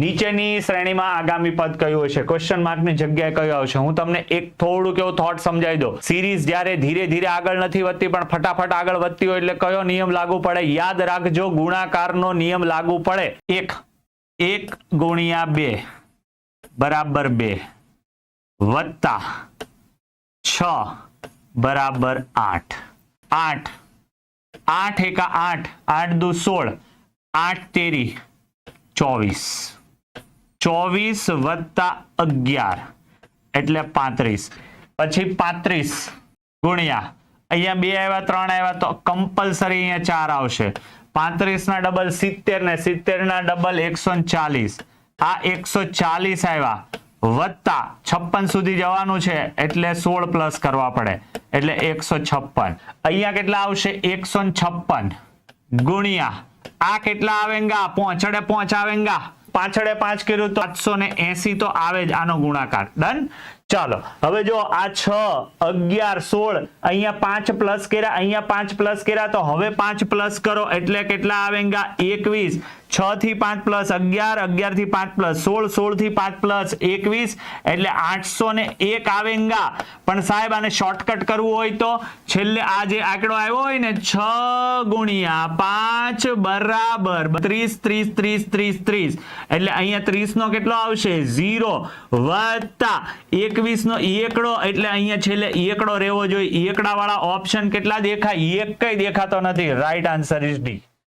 નીચેની શ્રેણીમાં આગામી પદ કયું હશે? ક્વેશ્ચન માર્કની જગ્યાએ કયું આવશે? હું તમને એક થોડુંક એવું થોટ સમજાવી દઉં. સિરીઝ જ્યારે ધીરે ધીરે આગળ નથી વધતી પણ ફટાફટ આગળ વધતી હોય એટલે કયો નિયમ લાગુ પડે? યાદ રાખજો, ગુણાકારનો નિયમ લાગુ પડે. 1 ગુણ્યા 2 બરાબર 2 વત્તા 6 બરાબર 8. 8 એકા 8, 8 દુ 16, 8 તેરી 24. 24 વત્તા 11 એટલે 35. પછી 35 ગુણ્યા અહીંયા 2 આવ્યા 3 આવ્યા તો કમ્પલસરી અહીંયા 4 આવશે. 35 ના ડબલ 70 ને 70 ના ડબલ 140. આ 140 આવ્યા વત્તા 56 સુધી જવાનું છે એટલે 16 પ્લસ કરવા પડે એટલે 156. અહીંયા કેટલા આવશે? 156 ગુણ્યા આ કેટલા આવેંગા? પોંચડે 5 આવેંગા. પાછળે 5 કર્યું તો 780 તો આવે જ આનો ગુણાકાર. ડન. ચાલો હવે જો આ 6 11 16 અહીંયા 5 પ્લસ કર્યા, અહીંયા 5 પ્લસ કર્યા તો હવે 5 પ્લસ કરો એટલે કેટલા આવેંગા? 21. 6 થી 5 પ્લસ 11, 11 થી 5 પ્લસ 16, 16 થી 5 પ્લસ 21 એટલે 801 આવેંગા. પણ સાહેબ આને શોર્ટકટ કરવું હોય તો છેલ્લે આ જે આંકડો આવ્યો હોય ને 6 ગુણ્યા 5 બરાબર 30 30 30 30 એટલે અહીંયા 30 નો કેટલો આવશે? 0 વત્તા 21 નો એકડો એટલે અહીંયા છેલ્લે એકડો રહેવો જોઈએ. એકડા વાળા ઓપ્શન કેટલા દેખાય? એક કઈ દેખાતો નથી. Right answer is D.